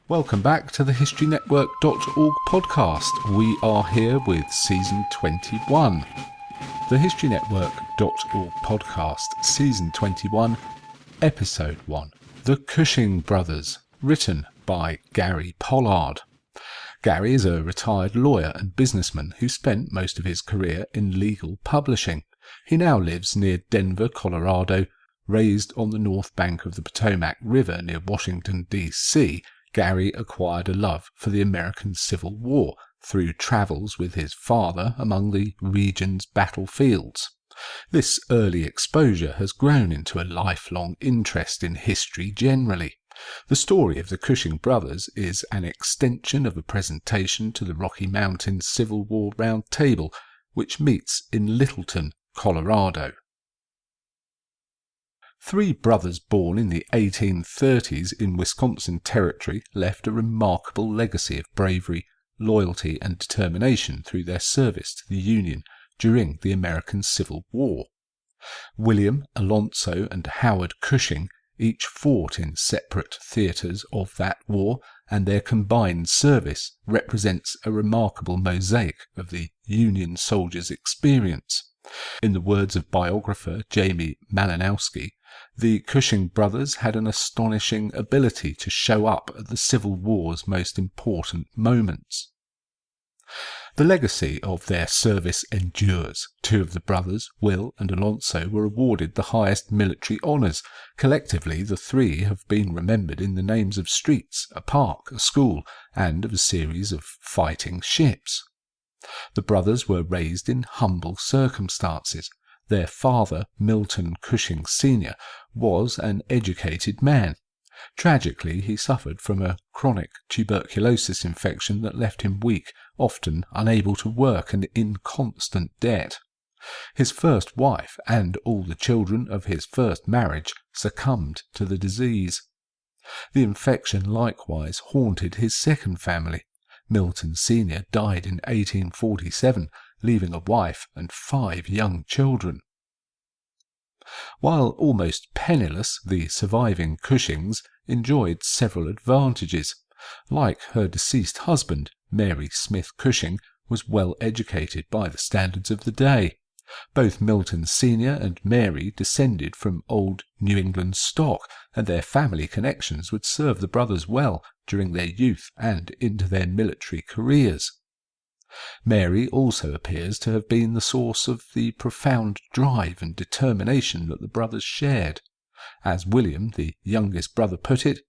Welcome back to the historynetwork.org podcast. We are here with season 21. The historynetwork.org podcast, season 21, episode 1. The Cushing Brothers, written by Gary Pollard. Gary is a retired lawyer and businessman who spent most of his career in legal publishing. He now lives near Denver, Colorado. Raised on the north bank of the Potomac River near Washington, D.C., Gary acquired a love for the American Civil War through travels with his father among the region's battlefields. This early exposure has grown into a lifelong interest in history generally. The story of the Cushing brothers is an extension of a presentation to the Rocky Mountain Civil War Round Table, which meets in Littleton, Colorado. Three brothers born in the 1830s in Wisconsin Territory left a remarkable legacy of bravery, loyalty and determination through their service to the Union during the American Civil War. William, Alonzo and Howard Cushing each fought in separate theatres of that war, and their combined service represents a remarkable mosaic of the Union soldiers' experience. In the words of biographer Jamie Malinowski, the Cushing brothers had an astonishing ability to show up at the Civil War's most important moments. The legacy of their service endures. Two of the brothers, Will and Alonzo, were awarded the highest military honours. Collectively, the three have been remembered in the names of streets, a park, a school, and of a series of fighting ships. The brothers were raised in humble circumstances. Their father, Milton Cushing Sr., was an educated man. Tragically, he suffered from a chronic tuberculosis infection that left him weak, often unable to work and in constant debt. His first wife and all the children of his first marriage succumbed to the disease. The infection likewise haunted his second family. Milton Sr. died in 1847, leaving a wife and 5 young children. While almost penniless, the surviving Cushings enjoyed several advantages. Like her deceased husband, Mary Smith Cushing was well educated by the standards of the day. Both Milton Sr. and Mary descended from old New England stock, and their family connections would serve the brothers well during their youth and into their military careers. Mary also appears to have been the source of the profound drive and determination that the brothers shared. As William, the youngest brother, put it,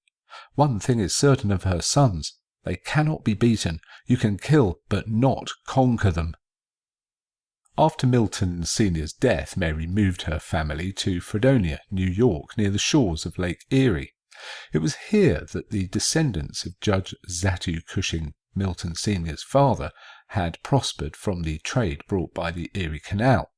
"One thing is certain of her sons, they cannot be beaten. You can kill, but not conquer them." After Milton Sr.'s death, Mary moved her family to Fredonia, New York, near the shores of Lake Erie. It was here that the descendants of Judge Zatu Cushing, Milton Sr.'s father, had prospered from the trade brought by the Erie Canal.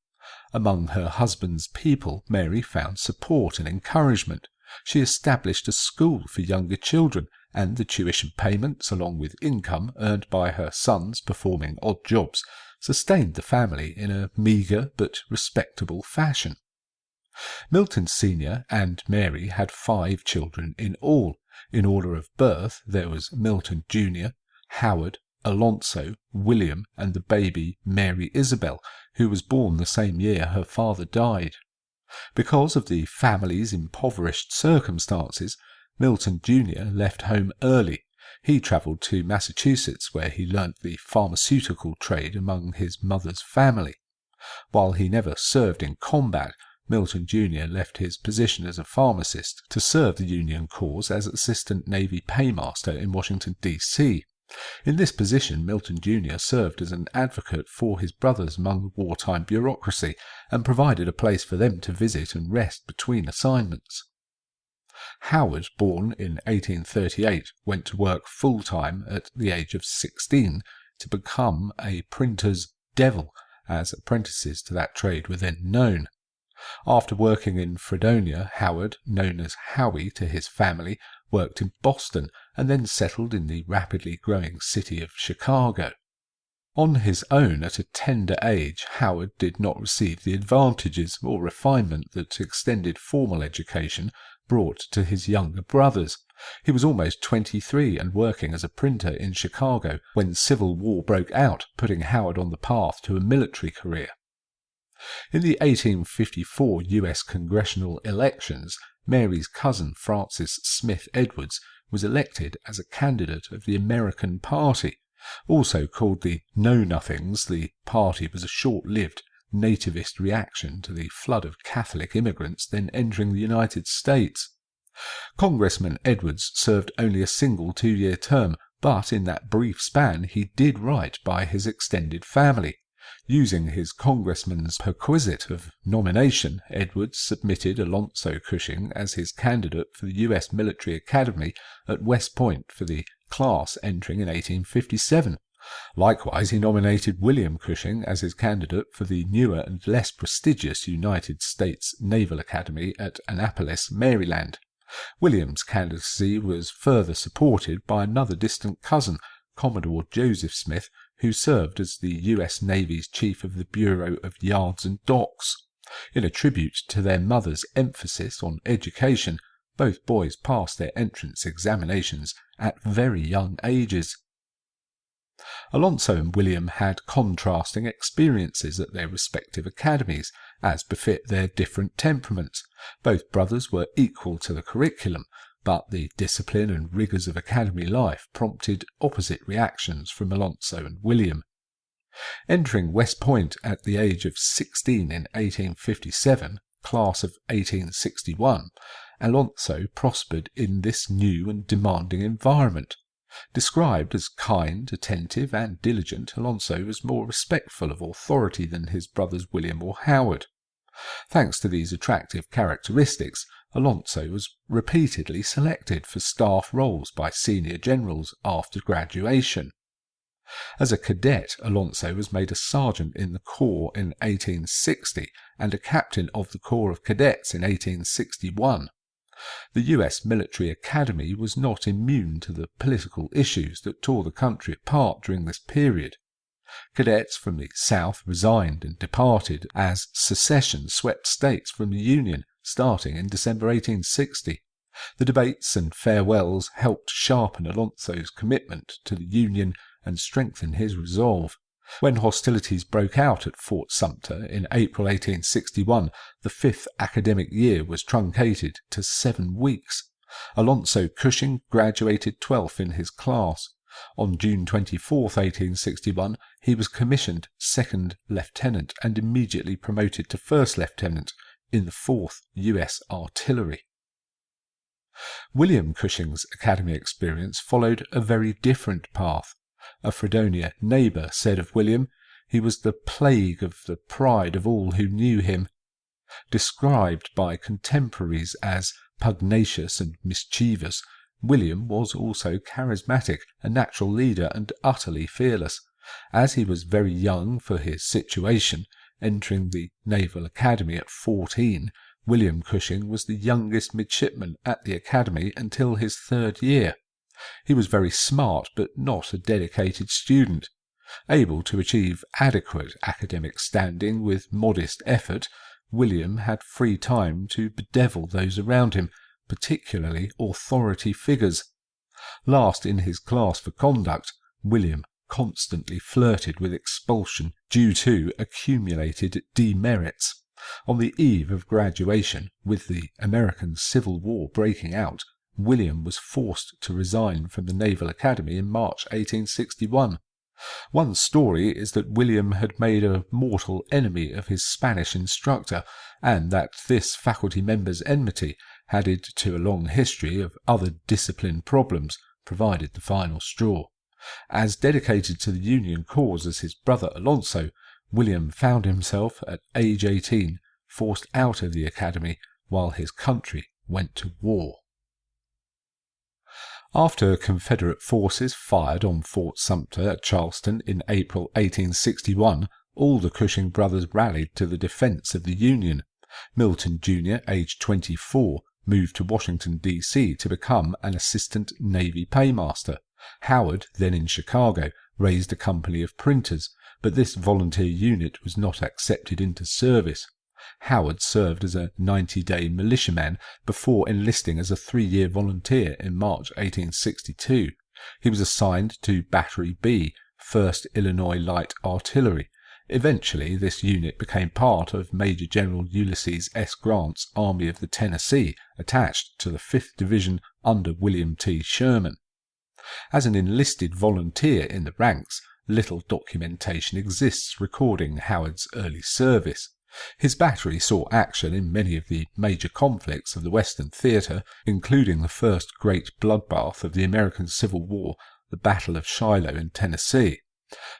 Among her husband's people, Mary found support and encouragement. She established a school for younger children, and the tuition payments, along with income earned by her sons performing odd jobs, sustained the family in a meagre but respectable fashion. Milton Sr. and Mary had 5 children in all. In order of birth, there was Milton Jr., Howard, Alonzo, William, and the baby Mary Isabel, who was born the same year her father died. Because of the family's impoverished circumstances, Milton Jr. left home early. He travelled to Massachusetts, where he learnt the pharmaceutical trade among his mother's family. While he never served in combat, Milton Jr. left his position as a pharmacist to serve the Union cause as Assistant Navy Paymaster in Washington, D.C. In this position, Milton Jr. served as an advocate for his brothers among the wartime bureaucracy and provided a place for them to visit and rest between assignments. Howard, born in 1838, went to work full-time at the age of 16 to become a printer's devil, as apprentices to that trade were then known. After working in Fredonia, Howard, known as Howie to his family, worked in Boston and then settled in the rapidly growing city of Chicago. On his own at a tender age, Howard did not receive the advantages or refinement that extended formal education brought to his younger brothers. He was almost 23 and working as a printer in Chicago when Civil War broke out, putting Howard on the path to a military career. In the 1854 U.S. congressional elections, Mary's cousin Frances Smith Edwards was elected as a candidate of the American Party. Also called the Know-Nothings, the party was a short-lived nativist reaction to the flood of Catholic immigrants then entering the United States. Congressman Edwards served only a single 2-year term, but in that brief span he did right by his extended family. Using his congressman's perquisite of nomination, Edwards submitted Alonzo Cushing as his candidate for the U.S. Military Academy at West Point for the class entering in 1857. Likewise, he nominated William Cushing as his candidate for the newer and less prestigious United States Naval Academy at Annapolis, Maryland. William's candidacy was further supported by another distant cousin, Commodore Joseph Smith, who served as the U.S. Navy's chief of the Bureau of Yards and Docks. In a tribute to their mother's emphasis on education, both boys passed their entrance examinations at very young ages. Alonzo and William had contrasting experiences at their respective academies, as befit their different temperaments. Both brothers were equal to the curriculum, but the discipline and rigours of academy life prompted opposite reactions from Alonzo and William. Entering West Point at the age of 16 in 1857, class of 1861, Alonzo prospered in this new and demanding environment. Described as kind, attentive, and diligent, Alonzo was more respectful of authority than his brothers William or Howard. Thanks to these attractive characteristics, Alonzo was repeatedly selected for staff roles by senior generals after graduation. As a cadet, Alonzo was made a sergeant in the Corps in 1860 and a captain of the Corps of Cadets in 1861. The U.S. Military Academy was not immune to the political issues that tore the country apart during this period. Cadets from the South resigned and departed as secession swept states from the Union, starting in December 1860. The debates and farewells helped sharpen Alonzo's commitment to the Union and strengthen his resolve. When hostilities broke out at Fort Sumter in April 1861, the 5th academic year was truncated to 7 weeks. Alonzo Cushing graduated 12th in his class. On June 24, 1861, he was commissioned 2nd Lieutenant and immediately promoted to 1st Lieutenant in the 4th U.S. Artillery. William Cushing's academy experience followed a very different path. A Fredonia neighbour said of William, "He was the plague of the pride of all who knew him." Described by contemporaries as pugnacious and mischievous, William was also charismatic, a natural leader, and utterly fearless. As he was very young for his situation, entering the Naval Academy at 14, William Cushing was the youngest midshipman at the academy until his 3rd year. He was very smart, but not a dedicated student. Able to achieve adequate academic standing with modest effort, William had free time to bedevil those around him, particularly authority figures. Last in his class for conduct, William constantly flirted with expulsion due to accumulated demerits. On the eve of graduation, with the American Civil War breaking out, William was forced to resign from the Naval Academy in March 1861. One story is that William had made a mortal enemy of his Spanish instructor, and that this faculty member's enmity, added to a long history of other discipline problems, provided the final straw. As dedicated to the Union cause as his brother Alonzo, William found himself at age 18 forced out of the academy while his country went to war. After Confederate forces fired on Fort Sumter at Charleston in April 1861, all the Cushing brothers rallied to the defense of the Union. Milton Jr., aged 24, moved to Washington, D.C. to become an assistant Navy paymaster. Howard, then in Chicago, raised a company of printers, but this volunteer unit was not accepted into service. Howard served as a 90-day militiaman before enlisting as a 3-year volunteer in March 1862. He was assigned to Battery B, 1st Illinois Light Artillery. Eventually, this unit became part of Major General Ulysses S. Grant's Army of the Tennessee, attached to the 5th Division under William T. Sherman. As an enlisted volunteer in the ranks, little documentation exists recording Howard's early service. His battery saw action in many of the major conflicts of the Western theatre, including the first great bloodbath of the American Civil War, the Battle of Shiloh in Tennessee.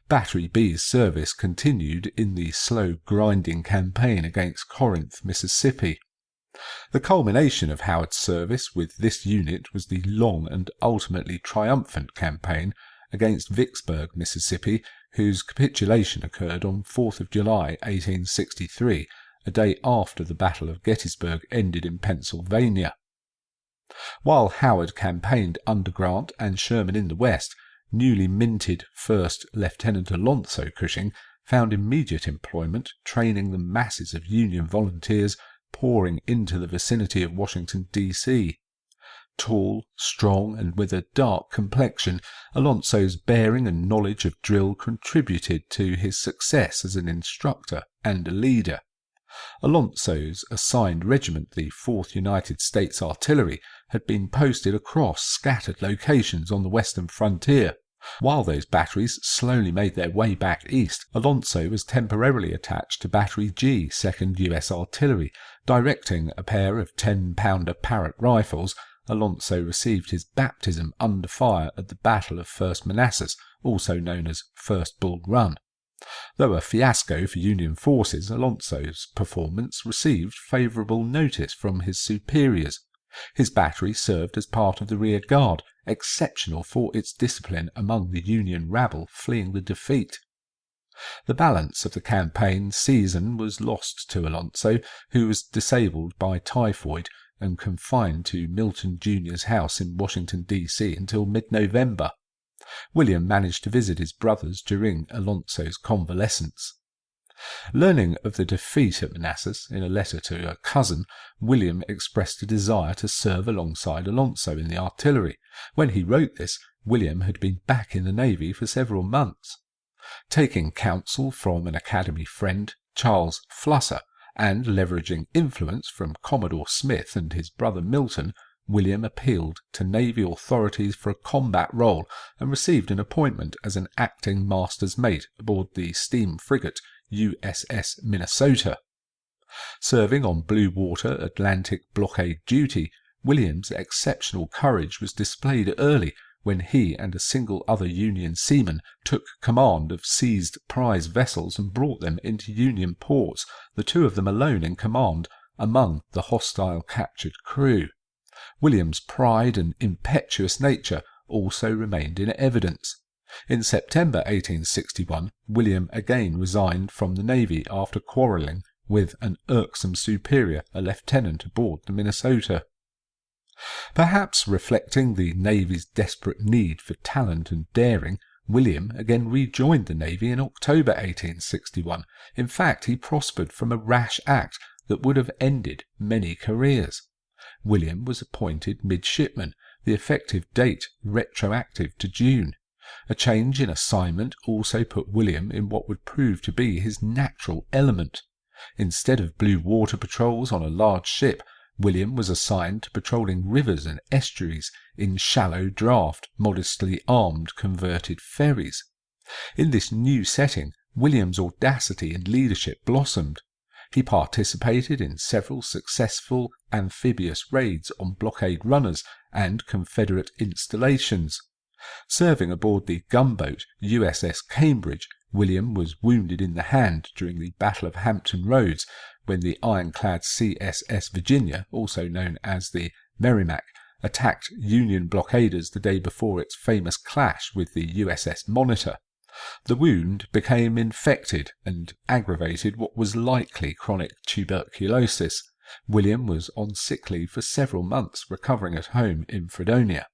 Battery B's service continued in the slow grinding campaign against Corinth, Mississippi. The culmination of Howard's service with this unit was the long and ultimately triumphant campaign against Vicksburg, Mississippi, whose capitulation occurred on 4th of July 1863, a day after the Battle of Gettysburg ended in Pennsylvania. While Howard campaigned under Grant and Sherman in the West, newly minted 1st Lieutenant Alonzo Cushing found immediate employment training the masses of Union volunteers pouring into the vicinity of Washington, D.C. Tall, strong, and with a dark complexion, Alonzo's bearing and knowledge of drill contributed to his success as an instructor and a leader. Alonzo's assigned regiment, the 4th United States Artillery, had been posted across scattered locations on the western frontier. While those batteries slowly made their way back east, Alonzo was temporarily attached to Battery G, 2nd U.S. Artillery, directing a pair of 10-pounder Parrott rifles. Alonzo received his baptism under fire at the Battle of First Manassas, also known as First Bull Run. Though a fiasco for Union forces, Alonzo's performance received favourable notice from his superiors. His battery served as part of the rear guard, exceptional for its discipline among the Union rabble fleeing the defeat. The balance of the campaign season was lost to Alonzo, who was disabled by typhoid and confined to Milton Jr.'s house in Washington, D.C. until mid-November. William managed to visit his brothers during Alonzo's convalescence. Learning of the defeat at Manassas in a letter to a cousin, William expressed a desire to serve alongside Alonzo in the artillery. When he wrote this, William had been back in the Navy for several months. Taking counsel from an academy friend, Charles Flusser, and leveraging influence from Commodore Smith and his brother Milton, William appealed to Navy authorities for a combat role and received an appointment as an acting master's mate aboard the steam frigate USS Minnesota. Serving on blue water Atlantic blockade duty, William's exceptional courage was displayed early when he and a single other Union seaman took command of seized prize vessels and brought them into Union ports, the two of them alone in command among the hostile captured crew. William's pride and impetuous nature also remained in evidence. In September 1861, William again resigned from the Navy after quarrelling with an irksome superior, a lieutenant aboard the Minnesota. Perhaps reflecting the Navy's desperate need for talent and daring, William again rejoined the Navy in October 1861. In fact, he prospered from a rash act that would have ended many careers. William was appointed midshipman, the effective date retroactive to June. A change in assignment also put William in what would prove to be his natural element. Instead of blue water patrols on a large ship, William was assigned to patrolling rivers and estuaries in shallow draft, modestly armed converted ferries. In this new setting, William's audacity and leadership blossomed. He participated in several successful amphibious raids on blockade runners and Confederate installations. Serving aboard the gunboat USS Cambridge, William was wounded in the hand during the Battle of Hampton Roads when the ironclad CSS Virginia, also known as the Merrimac, attacked Union blockaders the day before its famous clash with the USS Monitor. The wound became infected and aggravated what was likely chronic tuberculosis. William was on sick leave for several months, recovering at home in Fredonia.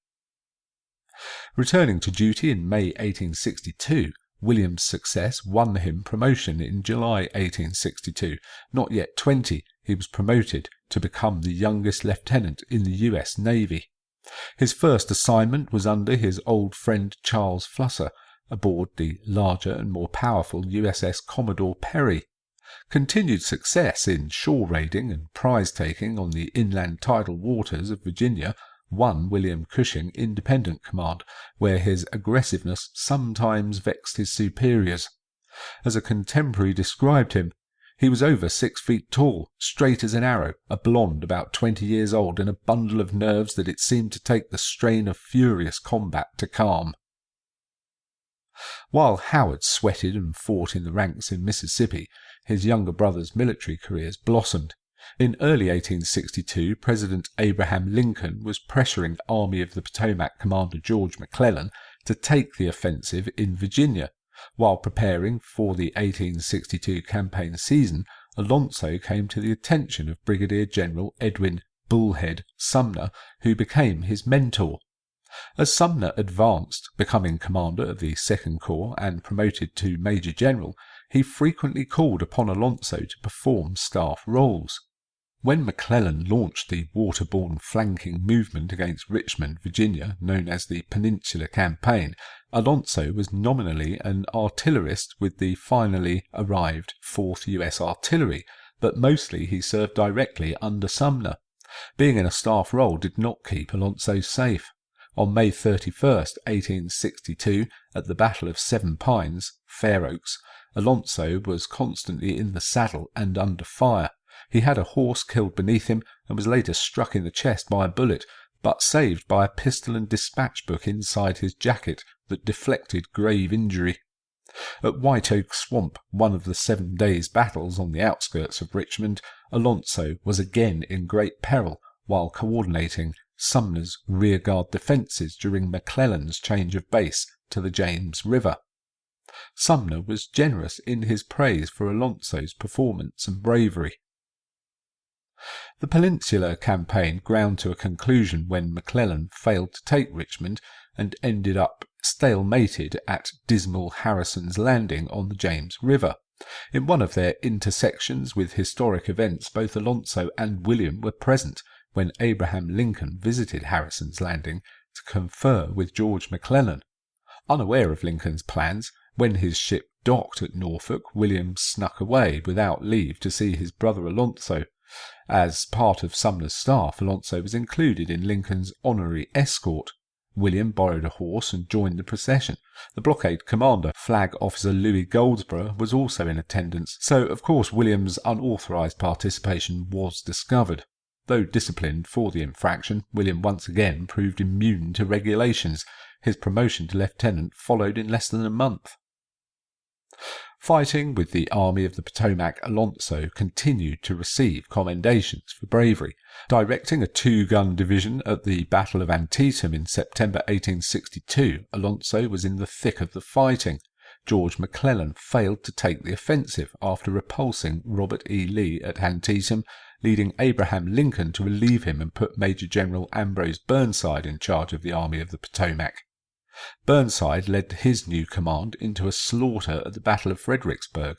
Returning to duty in May 1862, William's success won him promotion in July 1862. Not yet 20, he was promoted to become the youngest lieutenant in the US Navy. His first assignment was under his old friend Charles Flusser, aboard the larger and more powerful USS Commodore Perry. Continued success in shore raiding and prize-taking on the inland tidal waters of Virginia won William Cushing independent command, where his aggressiveness sometimes vexed his superiors. As a contemporary described him, he was over 6 feet tall, straight as an arrow, a blonde about 20 years old, and a bundle of nerves that it seemed to take the strain of furious combat to calm. While Howard sweated and fought in the ranks in Mississippi, his younger brother's military careers blossomed. In early 1862, President Abraham Lincoln was pressuring Army of the Potomac Commander George McClellan to take the offensive in Virginia. While preparing for the 1862 campaign season, Alonzo came to the attention of Brigadier General Edwin Bullhead Sumner, who became his mentor. As Sumner advanced, becoming commander of the 2nd Corps and promoted to Major General, he frequently called upon Alonzo to perform staff roles. When McClellan launched the waterborne flanking movement against Richmond, Virginia, known as the Peninsula Campaign, Alonzo was nominally an artillerist with the finally arrived 4th US Artillery, but mostly he served directly under Sumner. Being in a staff role did not keep Alonzo safe. On May 31, 1862, at the Battle of Seven Pines, Fair Oaks, Alonzo was constantly in the saddle and under fire. He had a horse killed beneath him and was later struck in the chest by a bullet, but saved by a pistol and dispatch book inside his jacket that deflected grave injury. At White Oak Swamp, one of the 7 days' battles on the outskirts of Richmond, Alonzo was again in great peril while coordinating Sumner's rearguard defences during McClellan's change of base to the James River. Sumner was generous in his praise for Alonzo's performance and bravery. The Peninsula Campaign ground to a conclusion when McClellan failed to take Richmond and ended up stalemated at dismal Harrison's Landing on the James River. In one of their intersections with historic events, both Alonzo and William were present when Abraham Lincoln visited Harrison's Landing to confer with George McClellan. Unaware of Lincoln's plans, when his ship docked at Norfolk, William snuck away without leave to see his brother Alonzo. As part of Sumner's staff, Alonzo was included in Lincoln's honorary escort. William borrowed a horse and joined the procession. The blockade commander, Flag Officer Louis Goldsborough, was also in attendance, so of course William's unauthorized participation was discovered. Though disciplined for the infraction, William once again proved immune to regulations. His promotion to lieutenant followed in less than a month. Fighting with the Army of the Potomac, Alonzo continued to receive commendations for bravery. Directing a 2-gun division at the Battle of Antietam in September 1862, Alonzo was in the thick of the fighting. George McClellan failed to take the offensive after repulsing Robert E. Lee at Antietam, leading Abraham Lincoln to relieve him and put Major General Ambrose Burnside in charge of the Army of the Potomac. Burnside led his new command into a slaughter at the Battle of Fredericksburg.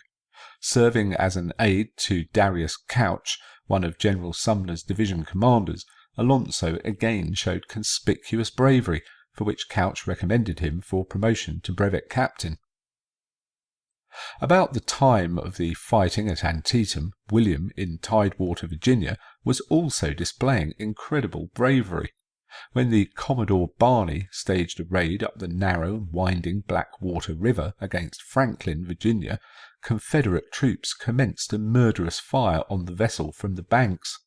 Serving as an aide to Darius Couch, one of General Sumner's division commanders, Alonzo again showed conspicuous bravery, for which Couch recommended him for promotion to brevet captain. About the time of the fighting at Antietam, William, in Tidewater, Virginia, was also displaying incredible bravery. When the Commodore Barney staged a raid up the narrow and winding Blackwater River against Franklin, Virginia, Confederate troops commenced a murderous fire on the vessel from the banks.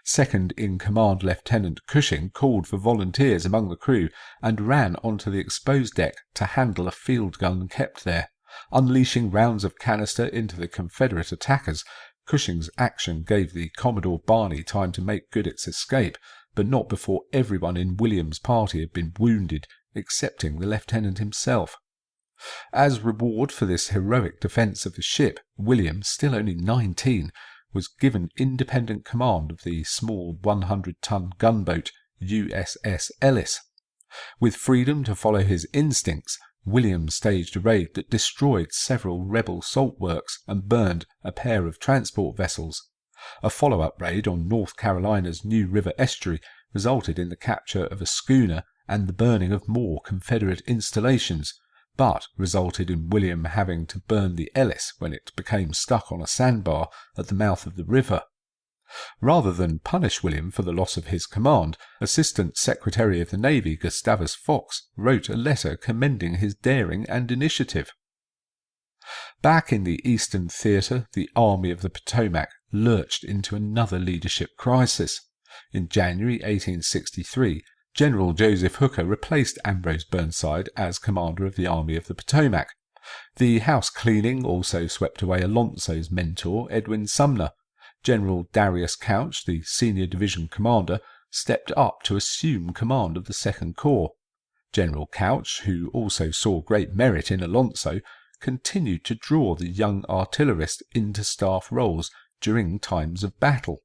Second-in-command Lieutenant Cushing called for volunteers among the crew and ran onto the exposed deck to handle a field gun kept there. Unleashing rounds of canister into the Confederate attackers, Cushing's action gave the Commodore Barney time to make good its escape, but not before everyone in William's party had been wounded, excepting the lieutenant himself. As reward for this heroic defence of the ship, William, still only 19, was given independent command of the small 100-ton gunboat USS Ellis. With freedom to follow his instincts, William staged a raid that destroyed several rebel salt works and burned a pair of transport vessels. A follow-up raid on North Carolina's New River estuary resulted in the capture of a schooner and the burning of more Confederate installations, but resulted in William having to burn the Ellis when it became stuck on a sandbar at the mouth of the river. Rather than punish William for the loss of his command, Assistant Secretary of the Navy Gustavus Fox wrote a letter commending his daring and initiative. Back in the Eastern Theater, the Army of the Potomac lurched into another leadership crisis. In January 1863, General Joseph Hooker replaced Ambrose Burnside as commander of the Army of the Potomac. The house cleaning also swept away Alonzo's mentor, Edwin Sumner. General Darius Couch, the senior division commander, stepped up to assume command of the Second Corps. General Couch, who also saw great merit in Alonzo, continued to draw the young artillerist into staff roles during times of battle.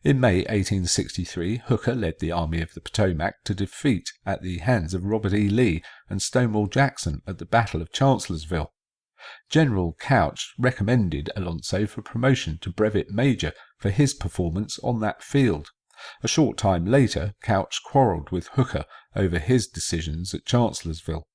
In May 1863, Hooker led the Army of the Potomac to defeat at the hands of Robert E. Lee and Stonewall Jackson at the Battle of Chancellorsville. General Couch recommended Alonzo for promotion to brevet major for his performance on that field. A short time later, Couch quarrelled with Hooker over his decisions at Chancellorsville.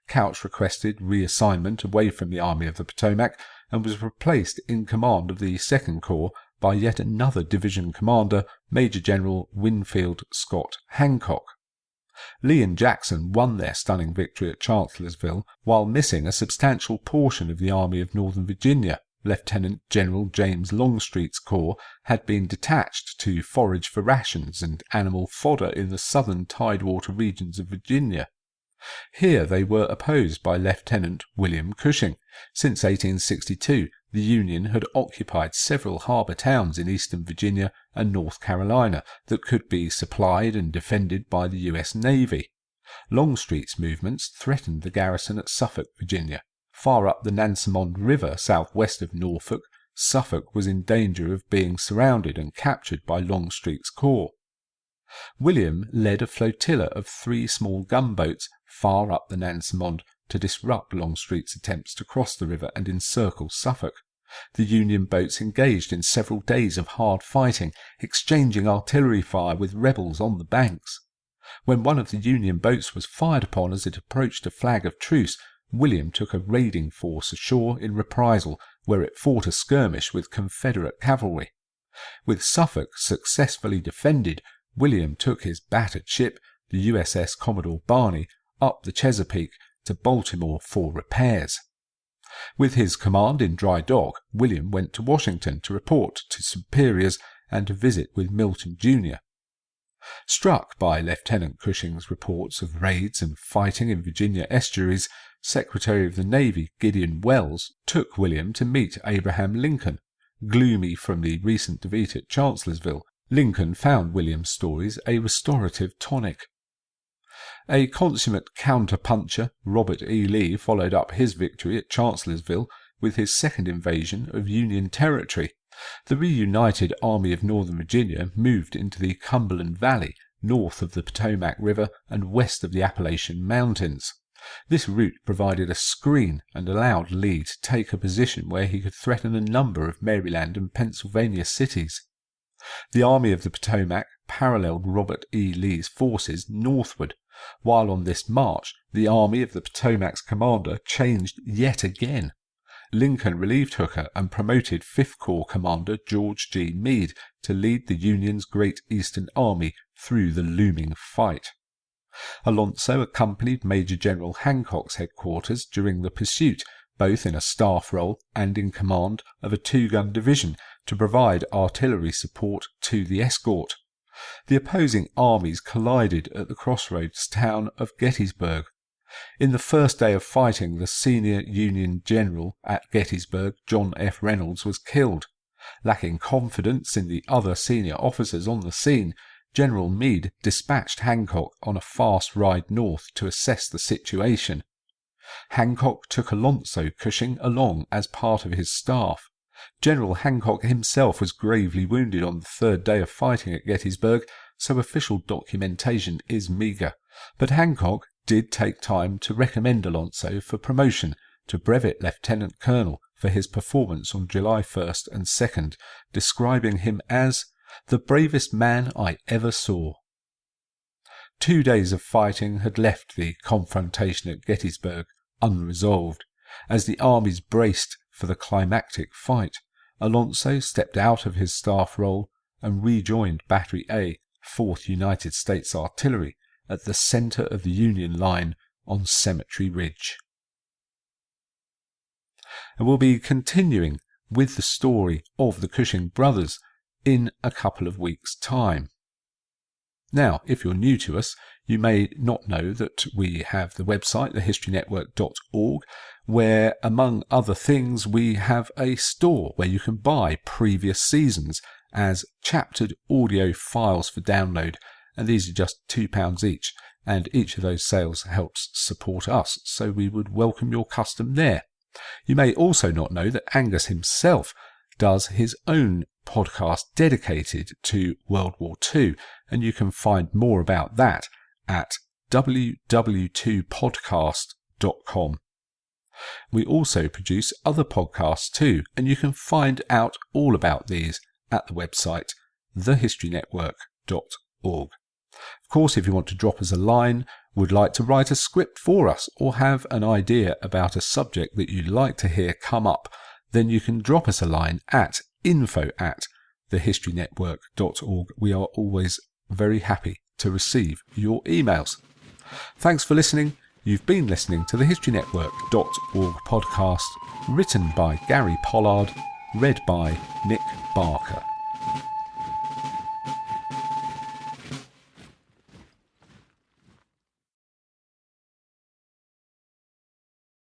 Couch requested reassignment away from the Army of the Potomac and was replaced in command of the Second Corps by yet another division commander, Major General Winfield Scott Hancock. Lee and Jackson won their stunning victory at Chancellorsville while missing a substantial portion of the Army of Northern Virginia. Lieutenant General James Longstreet's corps had been detached to forage for rations and animal fodder in the southern tidewater regions of Virginia. Here they were opposed by Lieutenant William Cushing. Since 1862, the Union had occupied several harbour towns in eastern Virginia and North Carolina that could be supplied and defended by the U.S. Navy. Longstreet's movements threatened the garrison at Suffolk, Virginia. Far up the Nansemond River southwest of Norfolk, Suffolk was in danger of being surrounded and captured by Longstreet's corps. William led a flotilla of 3 small gunboats far up the Nansemond to disrupt Longstreet's attempts to cross the river and encircle Suffolk. The Union boats engaged in several days of hard fighting, exchanging artillery fire with rebels on the banks. When one of the Union boats was fired upon as it approached a flag of truce, William took a raiding force ashore in reprisal, where it fought a skirmish with Confederate cavalry. With Suffolk successfully defended, William took his battered ship, the USS Commodore Barney, up the Chesapeake to Baltimore for repairs. With his command in dry dock, William went to Washington to report to superiors and to visit with Milton Jr. Struck by Lieutenant Cushing's reports of raids and fighting in Virginia estuaries, Secretary of the Navy Gideon Welles took William to meet Abraham Lincoln. Gloomy from the recent defeat at Chancellorsville, Lincoln found William's stories a restorative tonic. A consummate counter-puncher, Robert E. Lee followed up his victory at Chancellorsville with his second invasion of Union territory. The reunited Army of Northern Virginia moved into the Cumberland Valley, north of the Potomac River and west of the Appalachian Mountains. This route provided a screen and allowed Lee to take a position where he could threaten a number of Maryland and Pennsylvania cities. The Army of the Potomac paralleled Robert E. Lee's forces northward. While on this march, the Army of the Potomac's commander changed yet again. Lincoln relieved Hooker and promoted 5th Corps Commander George G. Meade to lead the Union's Great Eastern Army through the looming fight. Alonzo accompanied Major General Hancock's headquarters during the pursuit, both in a staff role and in command of a 2-gun division to provide artillery support to the escort. The opposing armies collided at the crossroads town of Gettysburg. In the first day of fighting, the senior Union general at Gettysburg, John F. Reynolds, was killed. Lacking confidence in the other senior officers on the scene, General Meade dispatched Hancock on a fast ride north to assess the situation. Hancock took Alonzo Cushing along as part of his staff. General Hancock himself was gravely wounded on the 3rd day of fighting at Gettysburg, so official documentation is meagre. But Hancock, did take time to recommend Alonzo for promotion to Brevet Lieutenant Colonel for his performance on July 1st and 2nd, describing him as the bravest man I ever saw. 2 days of fighting had left the confrontation at Gettysburg unresolved. As the armies braced for the climactic fight, Alonzo stepped out of his staff role and rejoined Battery A, 4th United States Artillery, at the centre of the Union line on Cemetery Ridge. And we'll be continuing with the story of the Cushing Brothers in a couple of weeks' time. Now, if you're new to us, you may not know that we have the website, thehistorynetwork.org, where, among other things, we have a store where you can buy previous seasons as chaptered audio files for download, and these are just £2 each, and each of those sales helps support us, so we would welcome your custom there. You may also not know that Angus himself does his own podcast dedicated to World War II, and you can find more about that at ww2podcast.com. We also produce other podcasts too, and you can find out all about these at the website thehistorynetwork.org. Of course, if you want to drop us a line, would like to write a script for us, or have an idea about a subject that you'd like to hear come up, then you can drop us a line at info@thehistorynetwork.org. We are always very happy to receive your emails. Thanks for listening. You've been listening to the historynetwork.org podcast, written by Gary Pollard, read by Nick Barker.